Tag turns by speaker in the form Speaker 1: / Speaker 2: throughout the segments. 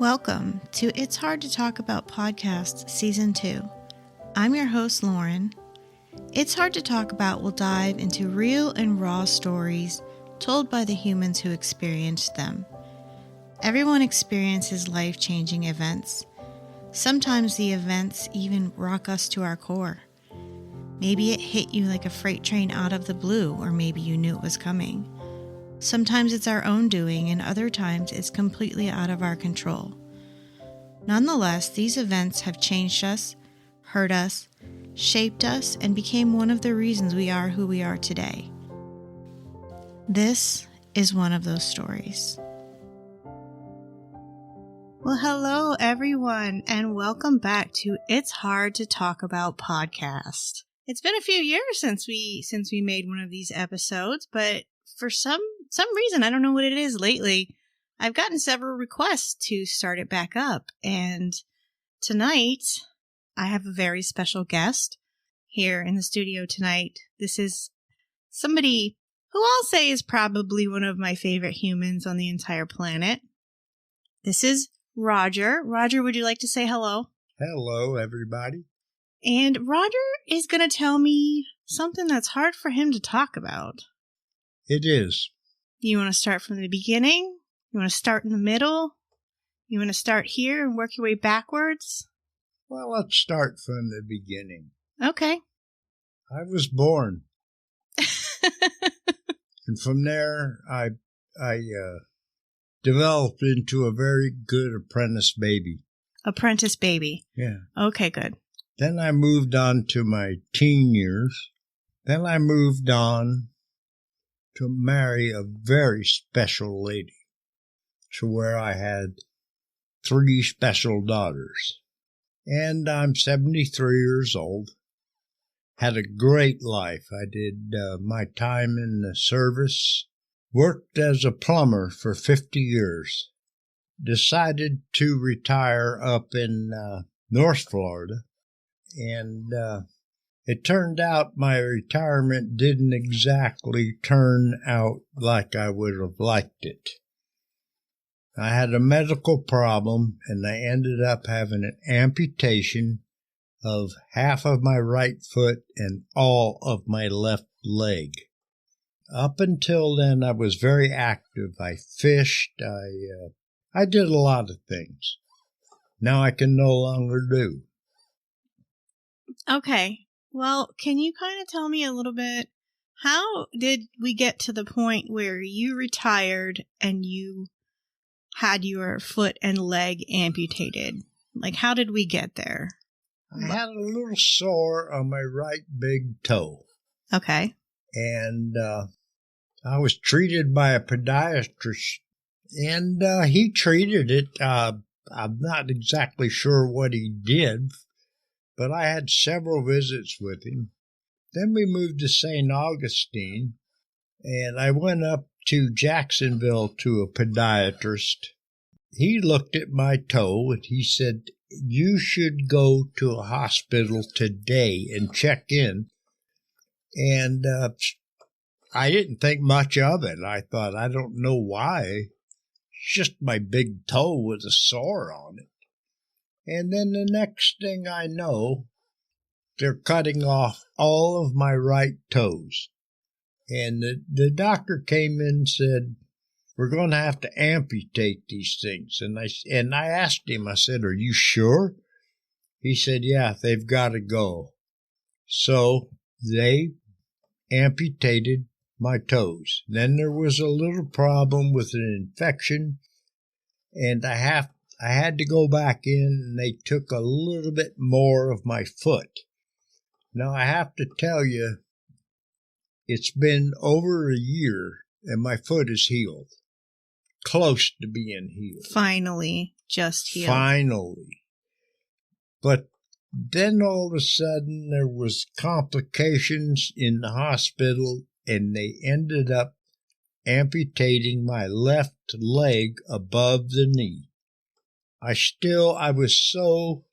Speaker 1: Welcome to It's Hard to Talk About Podcast Season 2. I'm your host, Lauren. It's Hard to Talk About will dive into real and raw stories told by the humans who experienced them. Everyone experiences life-changing events. Sometimes the events even rock us to our core. Maybe it hit you like a freight train out of the blue, or maybe you knew it was coming. Sometimes it's our own doing, and other times it's completely out of our control. Nonetheless, these events have changed us, hurt us, shaped us, and became one of the reasons we are who we are today. This is one of those stories. Well, hello everyone, and welcome back to It's Hard to Talk About podcast. It's been a few years since we made one of these episodes, but for some reason, I don't know what it is lately, I've gotten several requests to start it back up. And tonight, I have a very special guest here in the studio tonight. This is somebody who I'll say is probably one of my favorite humans on the entire planet. This is Roger. Roger, would you like to say hello?
Speaker 2: Hello, everybody.
Speaker 1: And Roger is going to tell me something that's hard for him to talk about.
Speaker 2: It is.
Speaker 1: You want to start from the beginning? You want to start in the middle? You want to start here and work your way backwards?
Speaker 2: Well, let's start from the beginning.
Speaker 1: Okay.
Speaker 2: I was born. And from there, I developed into a very good apprentice baby.
Speaker 1: Apprentice baby.
Speaker 2: Yeah.
Speaker 1: Okay, good.
Speaker 2: Then I moved on to my teen years. Then I moved on to marry a very special lady, to where I had 3 special daughters. And I'm 73 years old. Had a great life. I did my time in the service, worked as a plumber for 50 years, decided to retire up in North Florida, and it turned out my retirement didn't exactly turn out like I would have liked it. I had a medical problem, and I ended up having an amputation of half of my right foot and all of my left leg. Up until then, I was very active. I fished. I did a lot of things. Now I can no longer do.
Speaker 1: Okay. Well, can you kind of tell me a little bit, how did we get to the point where you retired and you had your foot and leg amputated? Like, how did we get there?
Speaker 2: I had a little sore on my right big toe.
Speaker 1: Okay.
Speaker 2: And I was treated by a podiatrist, and he treated it. I'm not exactly sure what he did, but I had several visits with him. Then we moved to St. Augustine, and I went up to Jacksonville to a podiatrist. He looked at my toe, and he said, "You should go to a hospital today and check in." And I didn't think much of it. I thought, I don't know why. It's just my big toe with a sore on it. And then the next thing I know, they're cutting off all of my right toes. And the doctor came in and said, "We're going to have to amputate these things." And I asked him, I said, "Are you sure?" He said, "Yeah, they've got to go." So they amputated my toes. Then there was a little problem with an infection, and I had to go back in, and they took a little bit more of my foot. Now, I have to tell you, it's been over a year, and my foot is healed. Close to being healed.
Speaker 1: Finally, just healed.
Speaker 2: Finally. But then all of a sudden, there was complications in the hospital, and they ended up amputating my left leg above the knee. I was so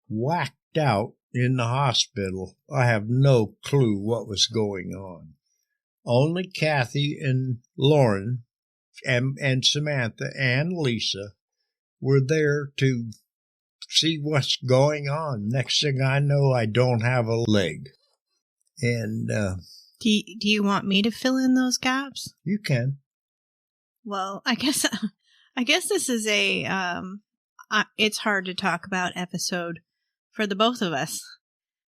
Speaker 2: whacked out in the hospital, I have no clue what was going on. Only Kathy and Lauren and Samantha and Lisa were there to see what's going on. Next thing I know, I don't have a leg. And
Speaker 1: do you want me to fill in those gaps?
Speaker 2: You can.
Speaker 1: Well, I guess this is a it's hard to talk about episode for the both of us,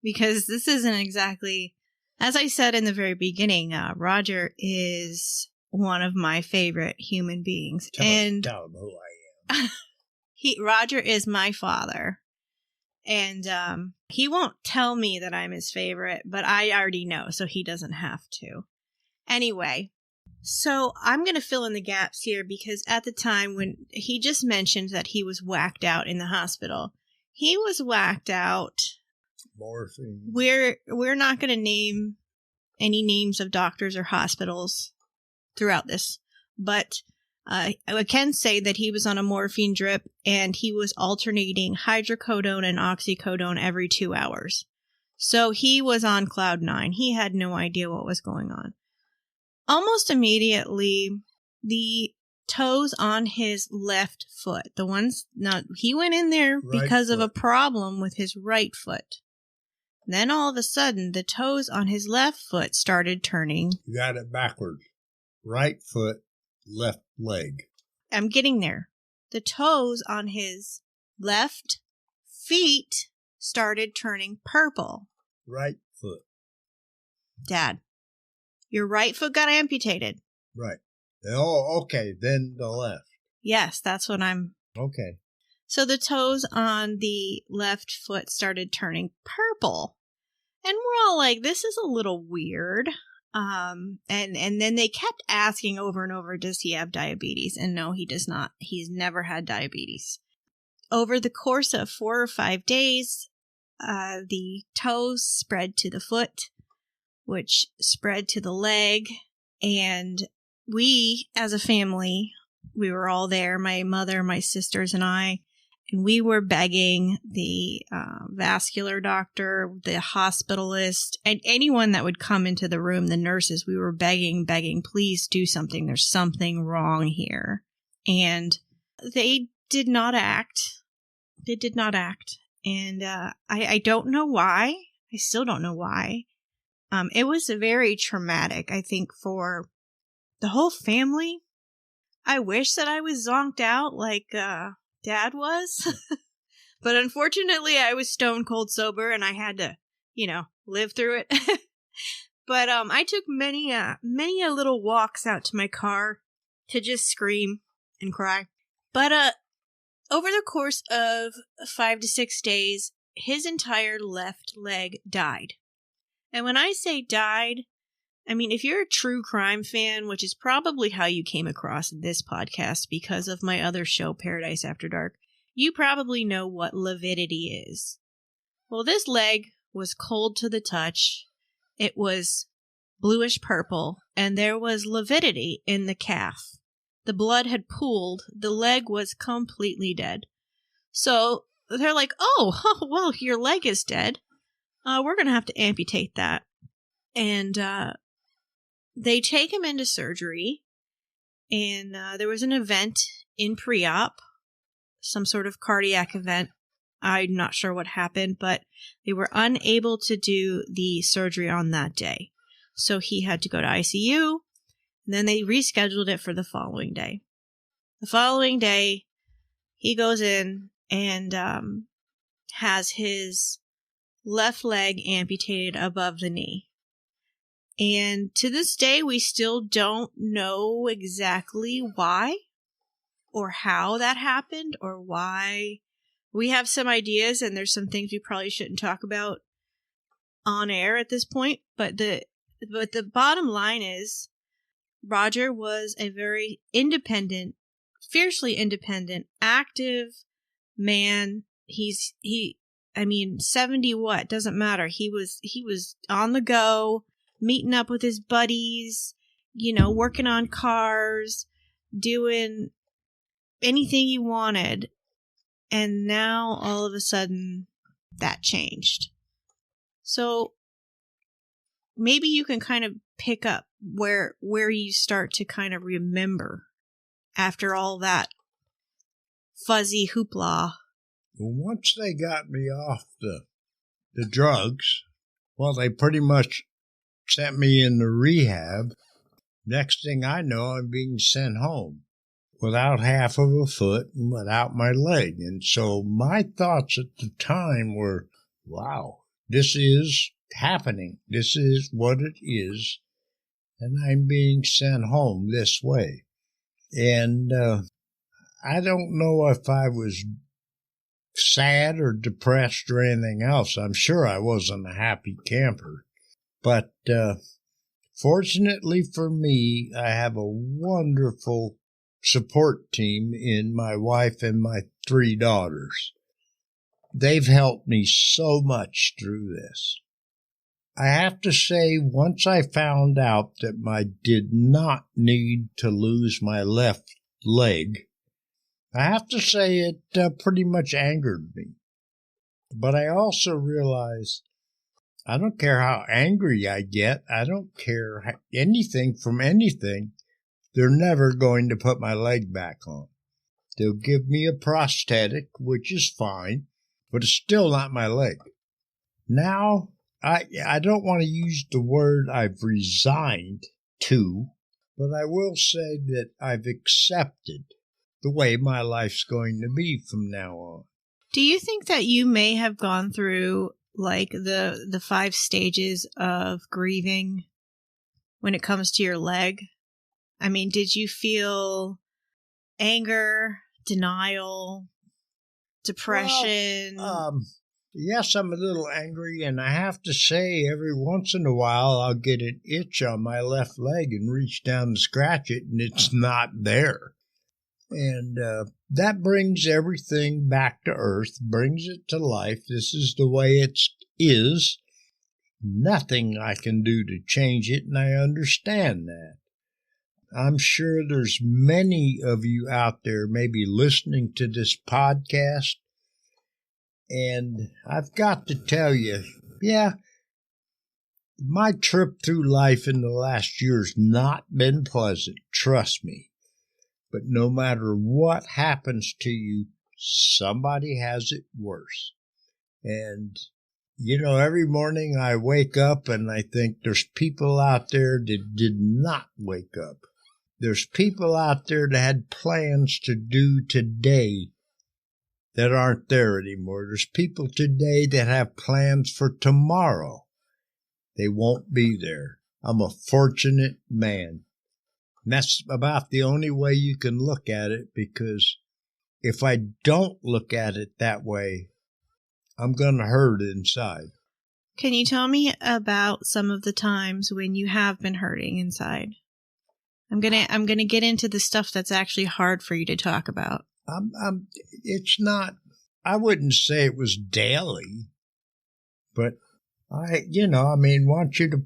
Speaker 1: because this isn't exactly, as I said in the very beginning, Roger is one of my favorite human beings.
Speaker 2: Tell him who I am.
Speaker 1: Roger is my father. And he won't tell me that I'm his favorite, but I already know, so he doesn't have to. Anyway, so I'm going to fill in the gaps here, because at the time when he just mentioned that he was whacked out in the hospital, he was whacked out.
Speaker 2: Morphine.
Speaker 1: We're not going to name any names of doctors or hospitals throughout this, but I can say that he was on a morphine drip, and he was alternating hydrocodone and oxycodone every 2 hours. So he was on cloud 9. He had no idea what was going on. Almost immediately, the toes on his left foot, he went in there because of a problem with his right foot. Then all of a sudden, the toes on his left foot started turning.
Speaker 2: You got it backwards. Right foot, left leg.
Speaker 1: I'm getting there. The toes on his left feet started turning purple.
Speaker 2: Right foot.
Speaker 1: Dad, your right foot got amputated.
Speaker 2: Right. Oh, okay. Then the left.
Speaker 1: Yes, that's what I'm...
Speaker 2: Okay.
Speaker 1: So the toes on the left foot started turning purple. And we're all like, this is a little weird. And then they kept asking over and over, does he have diabetes? And no, he does not. He's never had diabetes. Over the course of 4 or 5 days, the toes spread to the foot, which spread to the leg. And we, as a family, we were all there, my mother, my sisters, and I. And we were begging the vascular doctor, the hospitalist, and anyone that would come into the room, the nurses, we were begging, please do something. There's something wrong here. And they did not act. They did not act. And I don't know why. I still don't know why. It was very traumatic, I think, for the whole family. I wish that I was zonked out like... Dad was, but unfortunately I was stone cold sober and I had to, live through it. But I took many little walks out to my car to just scream and cry. But over the course of 5 to 6 days, his entire left leg died. And when I say died, I mean, if you're a true crime fan, which is probably how you came across this podcast because of my other show, Paradise After Dark, you probably know what lividity is. Well, this leg was cold to the touch. It was bluish purple, and there was lividity in the calf. The blood had pooled. The leg was completely dead. So they're like, oh, well, your leg is dead. We're going to have to amputate that. And they take him into surgery, and there was an event in pre-op, some sort of cardiac event. I'm not sure what happened, but they were unable to do the surgery on that day. So he had to go to ICU, and then they rescheduled it for the following day. The following day, he goes in and has his left leg amputated above the knee. And to this day, we still don't know exactly why or how that happened or why. We have some ideas, and there's some things we probably shouldn't talk about on air at this point. But the bottom line is, Roger was a very independent, fiercely independent, active man. 70 what? Doesn't matter. He was on the go, meeting up with his buddies, working on cars, doing anything he wanted. And now, all of a sudden, that changed. So, maybe you can kind of pick up where you start to kind of remember after all that fuzzy hoopla.
Speaker 2: Well, once they got me off the drugs, well, they pretty much sent me into rehab. Next thing I know, I'm being sent home without half of a foot and without my leg. And so my thoughts at the time were, wow, this is happening. This is what it is. And I'm being sent home this way. And I don't know if I was sad or depressed or anything else. I'm sure I wasn't a happy camper. But fortunately for me, I have a wonderful support team in my wife and my 3 daughters. They've helped me so much through this. I have to say, once I found out that I did not need to lose my left leg, I have to say it pretty much angered me. But I also realized I don't care how angry I get. I don't care anything from anything. They're never going to put my leg back on. They'll give me a prosthetic, which is fine, but it's still not my leg. Now, I don't want to use the word I've resigned to, but I will say that I've accepted the way my life's going to be from now on.
Speaker 1: Do you think that you may have gone through like the 5 stages of grieving when it comes to your leg? I mean, did you feel anger, denial, depression?
Speaker 2: Well, yes, I'm a little angry, and I have to say every once in a while I'll get an itch on my left leg and reach down and scratch it, and it's not there. And that brings everything back to earth, brings it to life. This is the way it is. Nothing I can do to change it, and I understand that. I'm sure there's many of you out there maybe listening to this podcast, and I've got to tell you, yeah, my trip through life in the last year's not been pleasant, trust me. But no matter what happens to you, somebody has it worse. And, every morning I wake up and I think there's people out there that did not wake up. There's people out there that had plans to do today that aren't there anymore. There's people today that have plans for tomorrow. They won't be there. I'm a fortunate man. And that's about the only way you can look at it, because if I don't look at it that way, I'm going to hurt inside.
Speaker 1: Can you tell me about some of the times when you have been hurting inside? I'm gonna get into the stuff that's actually hard for you to talk about.
Speaker 2: It's not. I wouldn't say it was daily, but I want you to.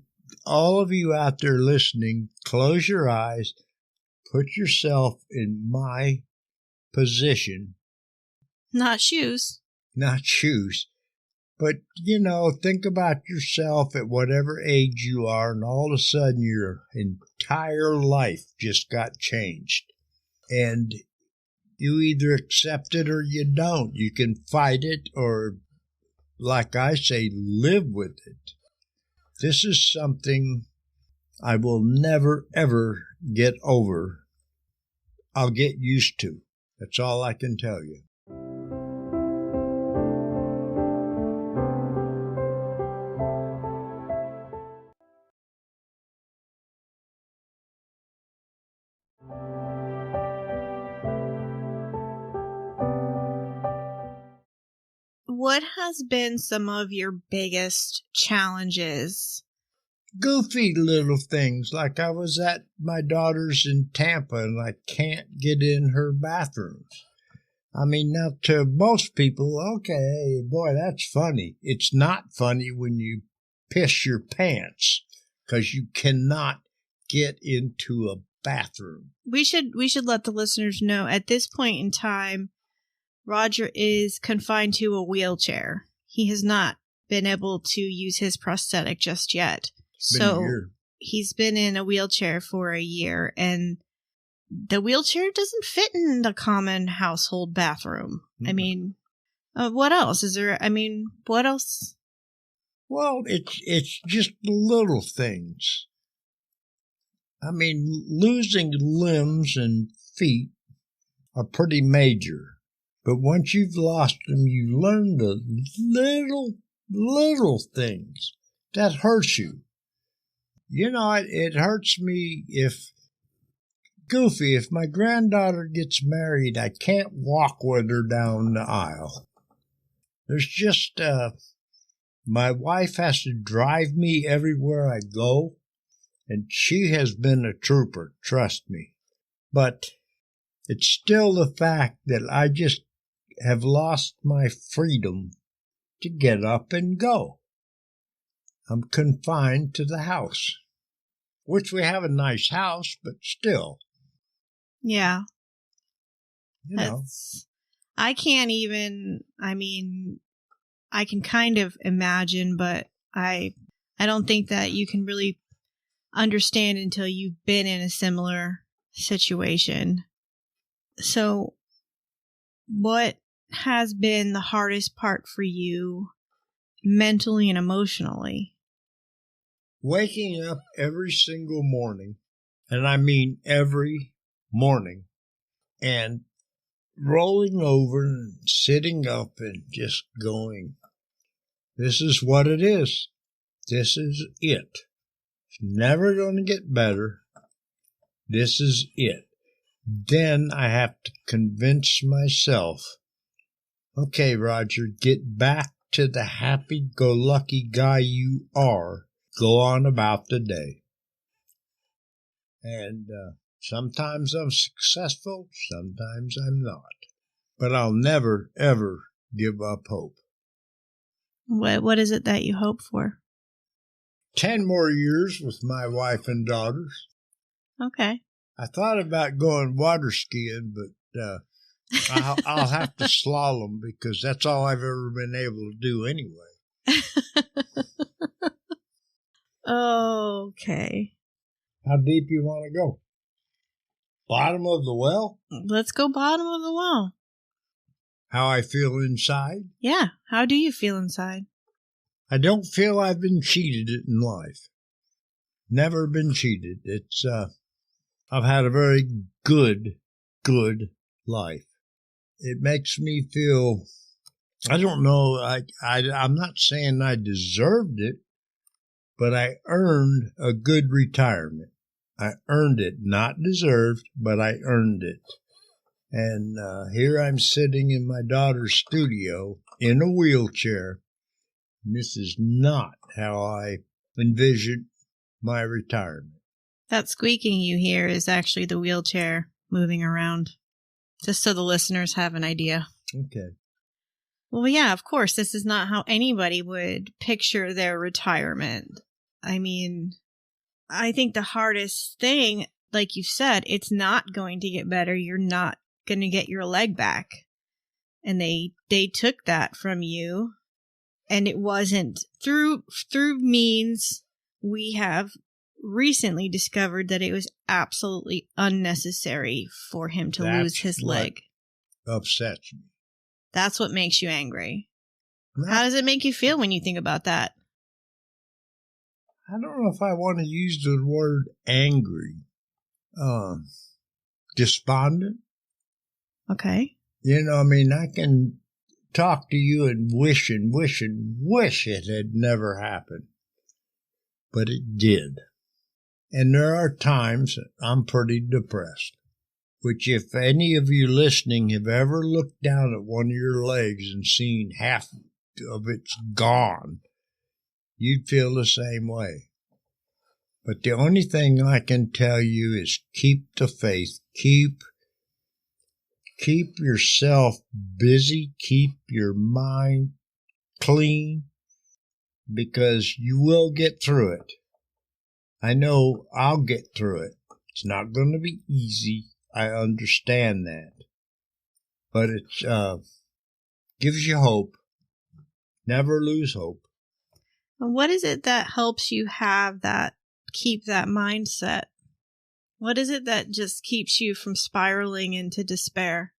Speaker 2: All of you out there listening, close your eyes, put yourself in my position.
Speaker 1: Not shoes.
Speaker 2: Not shoes. But, think about yourself at whatever age you are, and all of a sudden your entire life just got changed. And you either accept it or you don't. You can fight it or, like I say, live with it. This is something I will never, ever get over. I'll get used to. That's all I can tell you.
Speaker 1: What has been some of your biggest challenges?
Speaker 2: Goofy little things, like I was at my daughter's in Tampa and I can't get in her bathrooms. I mean, now to most people, okay, boy, that's funny. It's not funny when you piss your pants because you cannot get into a bathroom.
Speaker 1: We should let the listeners know at this point in time, Roger is confined to a wheelchair. He has not been able to use his prosthetic just yet. So he's been in a wheelchair for a year, and the wheelchair doesn't fit in the common household bathroom.
Speaker 2: Mm-hmm.
Speaker 1: I mean, what else? What else?
Speaker 2: Well, it's just little things. I mean, losing limbs and feet are pretty major. But once you've lost them, you learn the little things that hurt you. You know, it hurts me if my granddaughter gets married, I can't walk with her down the aisle. There's just, my wife has to drive me everywhere I go, and she has been a trooper, trust me. But it's still the fact that I just have lost my freedom to get up and go. I'm confined to the house, which we have a nice house, but still.
Speaker 1: Yeah.
Speaker 2: You know.
Speaker 1: I can't even, I can kind of imagine, but I don't think that you can really understand until you've been in a similar situation. So, what has been the hardest part for you mentally and emotionally?
Speaker 2: Waking up every single morning, and I mean every morning, and rolling over and sitting up and just going, this is what it is. This is it. It's never going to get better. This is it. Then I have to convince myself, okay, Roger, get back to the happy-go-lucky guy you are. Go on about the day. And sometimes I'm successful, sometimes I'm not. But I'll never, ever give up hope.
Speaker 1: What is it that you hope for?
Speaker 2: 10 more years with my wife and daughters.
Speaker 1: Okay.
Speaker 2: I thought about going water skiing, but I'll have to slalom because that's all I've ever been able to do anyway.
Speaker 1: Okay.
Speaker 2: How deep you want to go? Bottom of the well?
Speaker 1: Let's go bottom of the well.
Speaker 2: How I feel inside?
Speaker 1: Yeah. How do you feel inside?
Speaker 2: I don't feel I've been cheated in life. Never been cheated. It's I've had a very good life. It makes me feel, I don't know, I'm not saying I deserved it, but I earned a good retirement. I earned it, not deserved, but I earned it. And here I'm sitting in my daughter's studio in a wheelchair. This is not how I envisioned my retirement.
Speaker 1: That squeaking you hear is actually the wheelchair moving around, just so the listeners have an idea.
Speaker 2: Okay.
Speaker 1: Well, yeah, of course, this is not how anybody would picture their retirement. I mean, I think the hardest thing, like you said, it's not going to get better. You're not going to get your leg back. And they took that from you. And it wasn't through means we have recently discovered that it was absolutely unnecessary for him to lose his leg.
Speaker 2: Upsets me.
Speaker 1: That's what makes you angry.
Speaker 2: No.
Speaker 1: How does it make you feel when you think about that?
Speaker 2: I don't know if I want to use the word angry. Despondent.
Speaker 1: Okay.
Speaker 2: You know, I mean, I can talk to you and wish it had never happened. But it did. And there are times I'm pretty depressed. Which if any of you listening have ever looked down at one of your legs and seen half of it's gone, you'd feel the same way. But the only thing I can tell you is keep the faith. Keep yourself busy. Keep your mind clean, because you will get through it. I know I'll get through it. It's not going to be easy. I understand that. But it gives you hope. Never lose hope.
Speaker 1: What is it that helps you keep that mindset? What is it that just keeps you from spiraling into despair?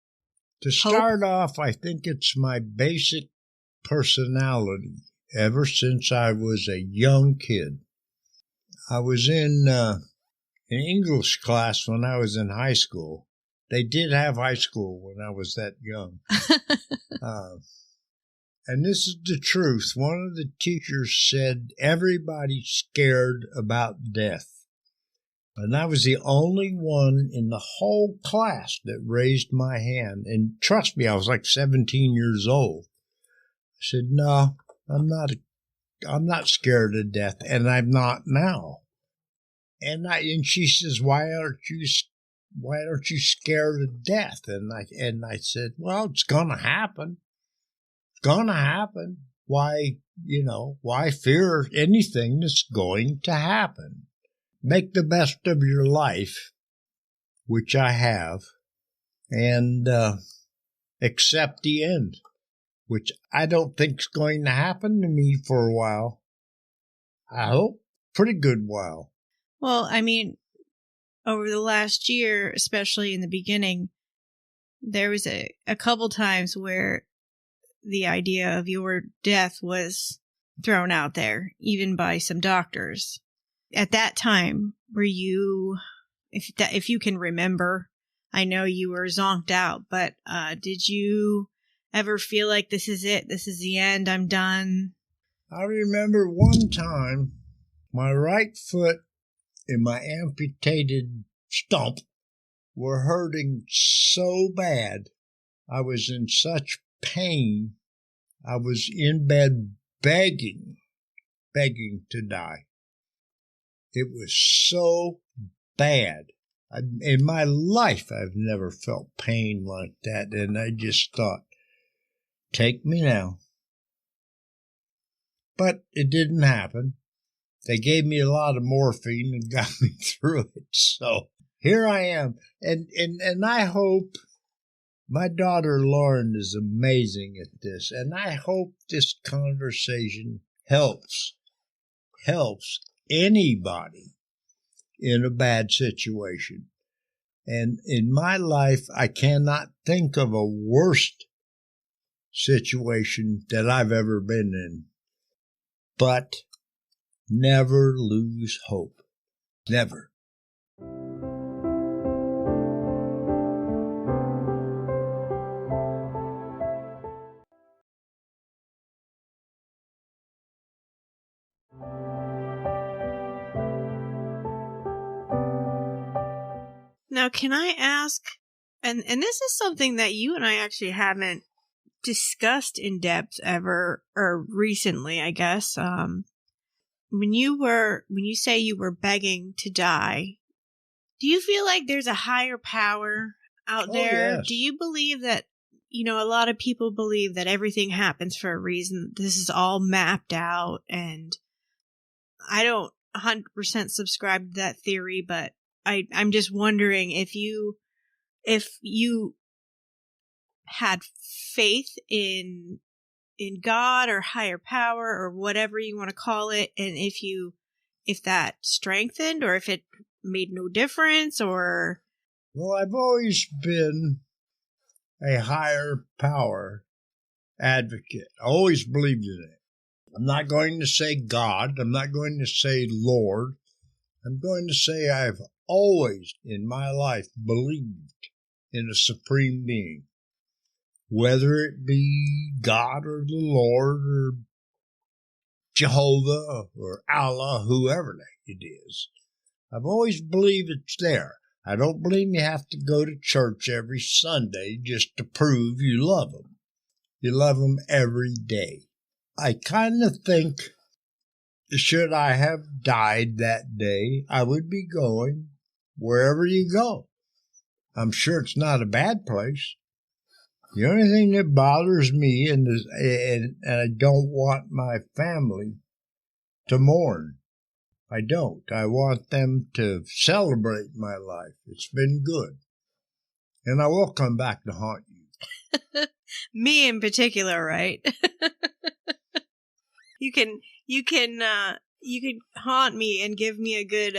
Speaker 2: To start off, I think it's my basic personality ever since I was a young kid. I was in an English class when I was in high school. They did have high school when I was that young. And this is the truth. One of the teachers said, everybody's scared about death. And I was the only one in the whole class that raised my hand. And trust me, I was like 17 years old. I said, no, I'm not scared of death, and I'm not now. And she says, why aren't you scared of death? And I said, well, it's gonna happen. It's gonna happen. Why fear anything that's going to happen? Make the best of your life, which I have, and accept the end, which I don't think is going to happen to me for a while. I hope pretty good while.
Speaker 1: Well, I mean, over the last year, especially in the beginning, there was a couple times where the idea of your death was thrown out there, even by some doctors. At that time, were you, if you can remember, I know you were zonked out, but did you ever feel like this is it, this is the end, I'm done?
Speaker 2: I remember one time my right foot and my amputated stump were hurting so bad. I was in such pain. I was in bed begging to die. It was so bad. In my life, I've never felt pain like that, and I just thought, take me now. But it didn't happen. They gave me a lot of morphine and got me through it. So here I am. And I hope my daughter Lauren is amazing at this. And I hope this conversation helps anybody in a bad situation. And in my life, I cannot think of a worse situation that I've ever been in. But never lose hope. Never.
Speaker 1: Now, can I ask, and this is something that you and I actually haven't discussed in depth ever, or recently, I guess. When you say you were begging to die, do you feel like there's a higher power out there?
Speaker 2: Yes.
Speaker 1: Do you believe that, a lot of people believe that everything happens for a reason? This is all mapped out, and I don't 100% subscribe to that theory, but I'm just wondering if you had faith in God or higher power or whatever you want to call it, and if that strengthened or if it made no difference, or...
Speaker 2: Well, I've always been a higher power advocate. I always believed in it. I'm not going to say God. I'm not going to say Lord. I'm going to say I've always in my life believed in a supreme being, whether it be God or the Lord or Jehovah or Allah, whoever it is. I've always believed it's there. I don't believe you have to go to church every Sunday just to prove you love them. You love them every day. I kind of think, should I have died that day, I would be going wherever you go. I'm sure it's not a bad place. The only thing that bothers me, and I don't want my family to mourn. I don't. I want them to celebrate my life. It's been good. And I will come back to haunt you.
Speaker 1: Me in particular, right? You can you could haunt me and give me a good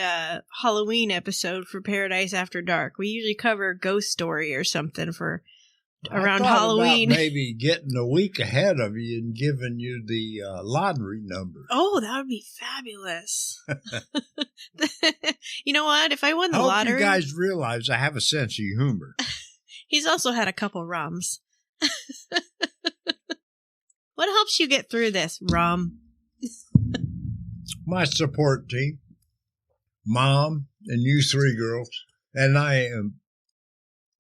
Speaker 1: Halloween episode for Paradise After Dark. We usually cover a ghost story or something for around Halloween.
Speaker 2: About maybe getting a week ahead of you and giving you the lottery number.
Speaker 1: Oh, that would be fabulous. You know what? If I won the lottery...
Speaker 2: I hope you guys realize I have a sense of humor.
Speaker 1: He's also had a couple rums. What helps you get through this, rum?
Speaker 2: My support team, Mom, and you three girls, and I am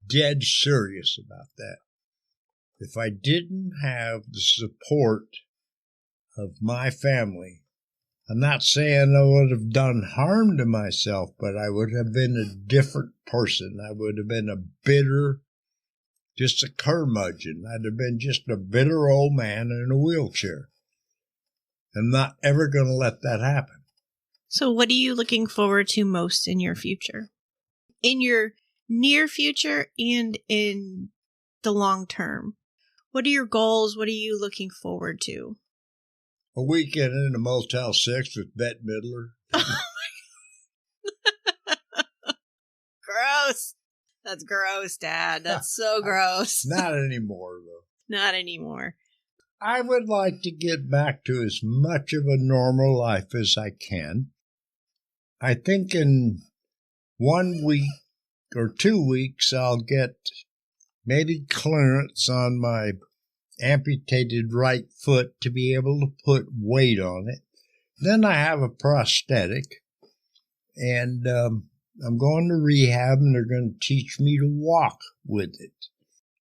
Speaker 2: dead serious about that. If I didn't have the support of my family, I'm not saying I would have done harm to myself, but I would have been a different person. I would have been a bitter, just a curmudgeon. I'd have been just a bitter old man in a wheelchair. I'm not ever going to let that happen.
Speaker 1: So what are you looking forward to most in your future? In your near future and in the long term? What are your goals? What are you looking forward to?
Speaker 2: A weekend in a Motel 6 with Bette Midler.
Speaker 1: Gross. That's gross, Dad. That's so gross.
Speaker 2: Not anymore, though.
Speaker 1: Not anymore.
Speaker 2: I would like to get back to as much of a normal life as I can. I think in 1 week or 2 weeks, I'll get maybe clearance on my amputated right foot to be able to put weight on it. Then I have a prosthetic, and I'm going to rehab, and they're going to teach me to walk with it.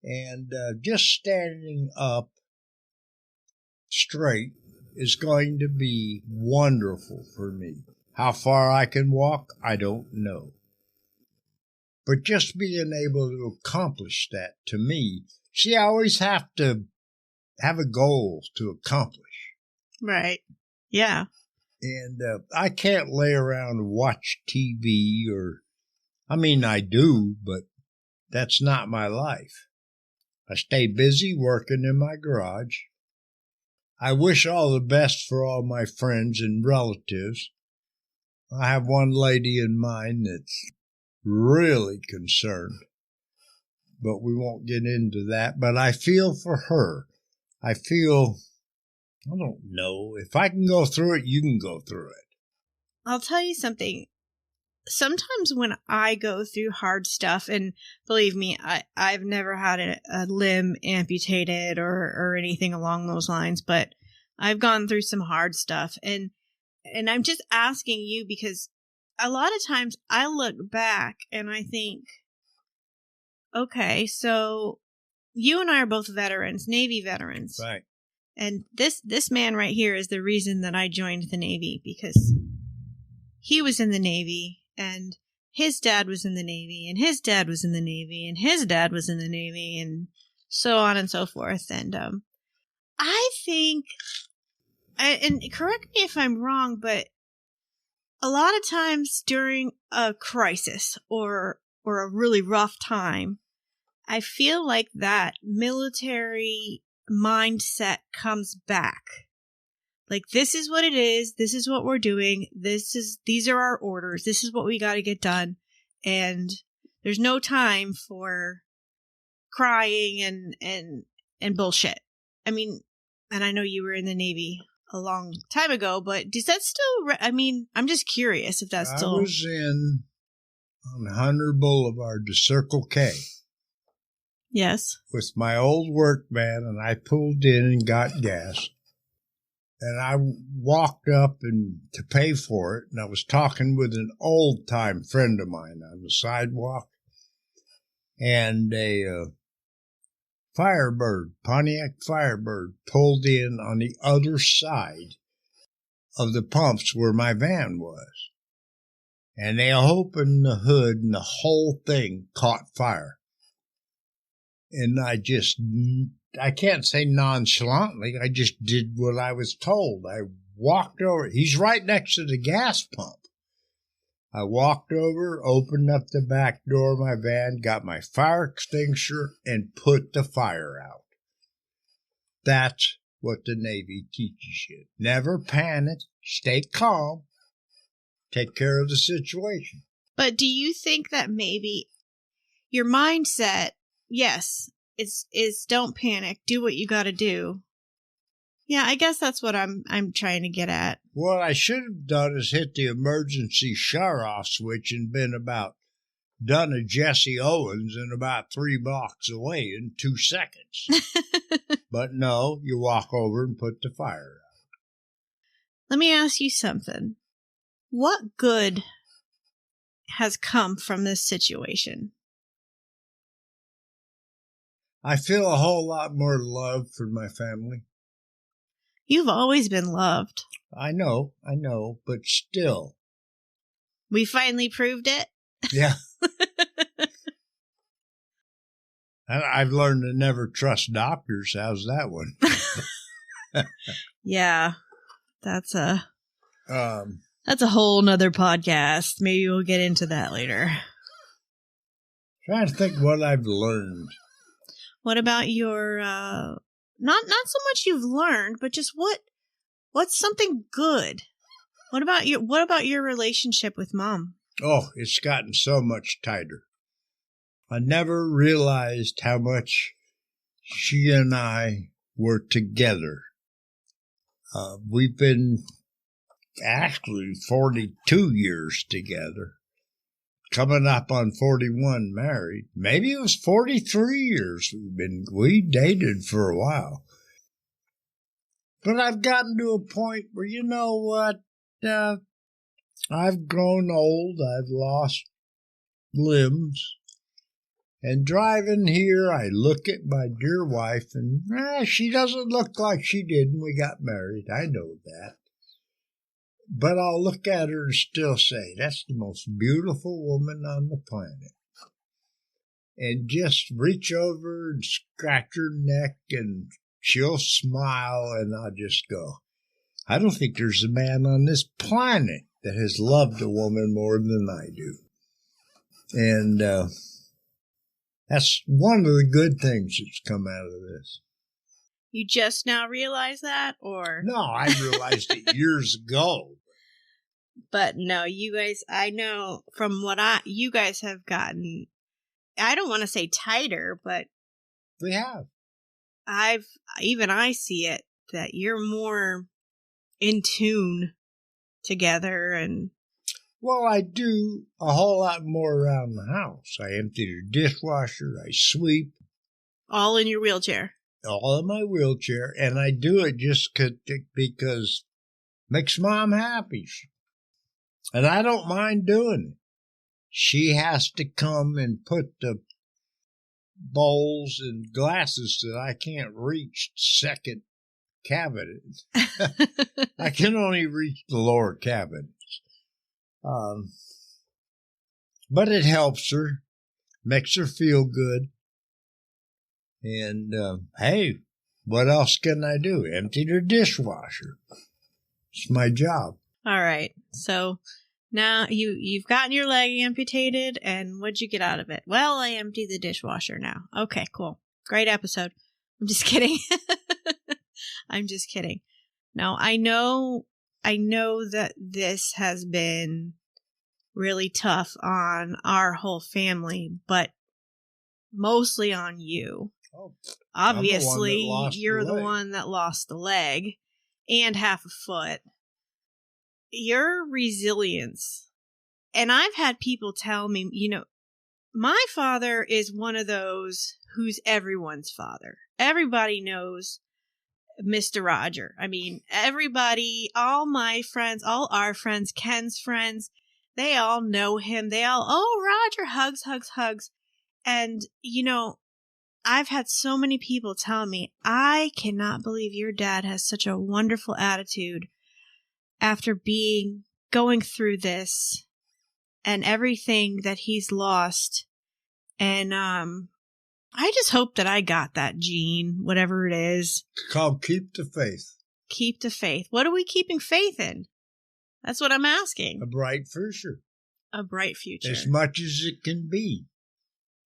Speaker 2: And just standing up straight is going to be wonderful for me. How far I can walk, I don't know. But just being able to accomplish that, to me, see, I always have to have a goal to accomplish.
Speaker 1: Right. Yeah.
Speaker 2: And I can't lay around and watch TV I do, but that's not my life. I stay busy working in my garage. I wish all the best for all my friends and relatives. I have one lady in mind that's really concerned, but we won't get into that. But I feel for her. I don't know. If I can go through it, you can go through it.
Speaker 1: I'll tell you something. Sometimes when I go through hard stuff, and believe me, I've never had a limb amputated or anything along those lines, but I've gone through some hard stuff. And I'm just asking you because a lot of times I look back and I think, okay, so you and I are both veterans, Navy veterans.
Speaker 2: Right.
Speaker 1: And this man right here is the reason that I joined the Navy, because he was in the Navy and his dad was in the Navy and his dad was in the Navy and his dad was in the Navy and so on and so forth. And I think, and correct me if I'm wrong, but a lot of times during a crisis or a really rough time, I feel like that military mindset comes back. Like, this is what it is. This is what we're doing. These are our orders. This is what we got to get done. And there's no time for crying and bullshit. I mean, and I know you were in the Navy a long time ago, but does that still, I'm just curious if that's still.
Speaker 2: I was on Hunter Boulevard to Circle K.
Speaker 1: Yes.
Speaker 2: With my old work van, and I pulled in and got gas. And I walked up to pay for it, and I was talking with an old-time friend of mine on the sidewalk, and a Pontiac Firebird, pulled in on the other side of the pumps where my van was. And they opened the hood, and the whole thing caught fire. And I can't say nonchalantly, I just did what I was told. I walked over. He's right next to the gas pump. I walked over, opened up the back door of my van, got my fire extinguisher, and put the fire out. That's what the Navy teaches you. Never panic. Stay calm. Take care of the situation.
Speaker 1: But do you think that maybe your mindset, yes, is don't panic, do what you got to do. Yeah, I guess that's what I'm trying to get at.
Speaker 2: What I should have done is hit the emergency shut-off switch and been done a Jesse Owens and about 3 blocks away in 2 seconds. But no, you walk over and put the fire out.
Speaker 1: Let me ask you something. What good has come from this situation?
Speaker 2: I feel a whole lot more love for my family.
Speaker 1: You've always been loved.
Speaker 2: I know, but still.
Speaker 1: We finally proved it.
Speaker 2: Yeah. And I've learned to never trust doctors. How's that one?
Speaker 1: Yeah, that's a whole nother podcast. Maybe we'll get into that later.
Speaker 2: Trying to think what I've learned.
Speaker 1: What about your not so much you've learned, but just what's something good? What about your relationship with Mom?
Speaker 2: Oh, it's gotten so much tighter. I never realized how much she and I were together. We've been actually 42 years together. Coming up on 41 married. Maybe it was 43 years we dated for a while. But I've gotten to a point where, you know what, I've grown old, I've lost limbs, and driving here, I look at my dear wife, and she doesn't look like she did when we got married. I know that. But I'll look at her and still say, that's the most beautiful woman on the planet. And just reach over and scratch her neck, and she'll smile, and I'll just go, I don't think there's a man on this planet that has loved a woman more than I do. And that's one of the good things that's come out of this.
Speaker 1: You just now realize that, or?
Speaker 2: No, I realized it years ago.
Speaker 1: But no, you guys, I know from what you guys have gotten, I don't want to say tighter, but
Speaker 2: we have.
Speaker 1: I see it, that you're more in tune together. And
Speaker 2: well, I do a whole lot more around the house. I empty the dishwasher, I sweep.
Speaker 1: All in your wheelchair?
Speaker 2: All in my wheelchair, and I do it just because it makes Mom happy. And I don't mind doing it. She has to come and put the bowls and glasses that I can't reach second cabinet. I can only reach the lower cabinets. But it helps her, makes her feel good. And, hey, what else can I do? Empty the dishwasher. It's my job.
Speaker 1: All right. So now you've gotten your leg amputated, and what'd you get out of it? Well, I empty the dishwasher now. Okay, cool. Great episode. I'm just kidding. I'm just kidding. Now, I know that this has been really tough on our whole family, but mostly on you.
Speaker 2: Oh,
Speaker 1: obviously, you're the one that lost the leg and half a foot. Your resilience. And I've had people tell me, my father is one of those who's everyone's father. Everybody knows Mr. Roger. I mean, everybody, all my friends, all our friends, Ken's friends, they all know him. They all, Roger, hugs, hugs, hugs. And, I've had so many people tell me, I cannot believe your dad has such a wonderful attitude after going through this and everything that he's lost. And I just hope that I got that gene, whatever it is.
Speaker 2: It's called keep the faith.
Speaker 1: Keep the faith. What are we keeping faith in? That's what I'm asking.
Speaker 2: A bright future.
Speaker 1: A bright future.
Speaker 2: As much as it can be.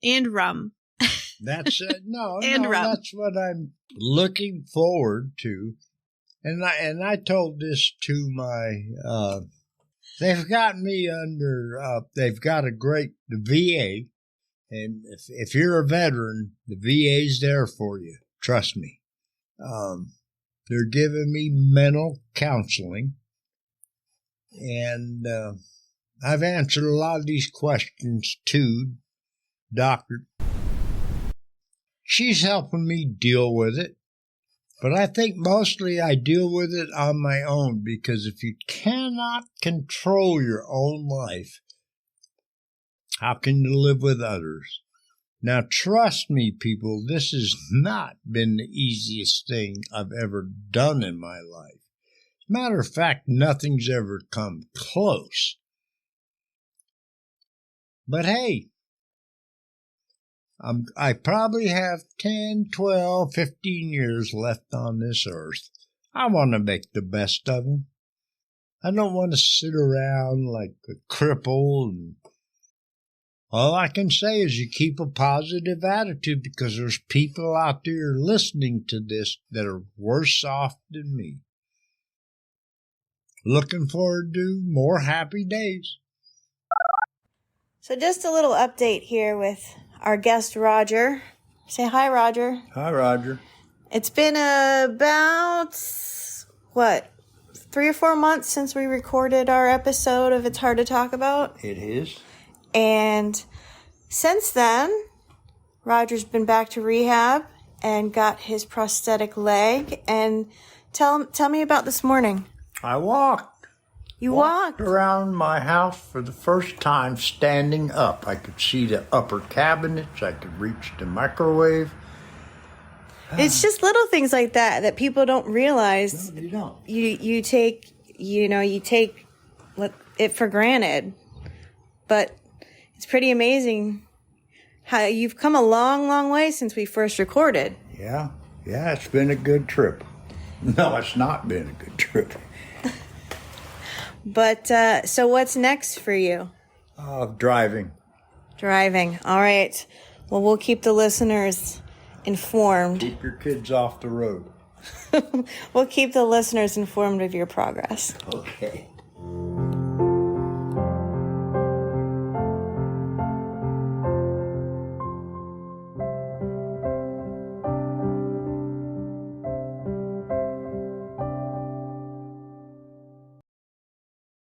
Speaker 1: And rum.
Speaker 2: That's no,
Speaker 1: And rum.
Speaker 2: that's what I'm looking forward to. And I told this to my. They've got me under. They've got the VA, and if you're a veteran, the VA's there for you. Trust me. They're giving me mental counseling, and I've answered a lot of these questions too, Doctor. She's helping me deal with it, but I think mostly I deal with it on my own, because if you cannot control your own life, how can you live with others? Now, trust me, people, this has not been the easiest thing I've ever done in my life. Matter of fact, nothing's ever come close. But hey, I probably have 10, 12, 15 years left on this earth. I want to make the best of them. I don't want to sit around like a cripple. And all I can say is you keep a positive attitude, because there's people out there listening to this that are worse off than me. Looking forward to more happy days.
Speaker 1: So just a little update here with our guest, Roger. Say hi, Roger.
Speaker 2: Hi, Roger.
Speaker 1: It's been about, 3 or 4 months since we recorded our episode of It's Hard to Talk About.
Speaker 2: It is.
Speaker 1: And since then, Roger's been back to rehab and got his prosthetic leg. And tell me about this morning.
Speaker 2: I walked.
Speaker 1: You walked
Speaker 2: around my house for the first time standing up. I could see the upper cabinets. I could reach the microwave.
Speaker 1: It's just little things like that people don't realize.
Speaker 2: No, you don't.
Speaker 1: You take it for granted. But it's pretty amazing how you've come a long, long way since we first recorded.
Speaker 2: Yeah, it's been a good trip. No, it's not been a good trip.
Speaker 1: But, so what's next for you?
Speaker 2: Driving.
Speaker 1: Driving. All right. Well, we'll keep the listeners informed.
Speaker 2: Keep your kids off the road.
Speaker 1: We'll keep the listeners informed of your progress.
Speaker 2: Okay.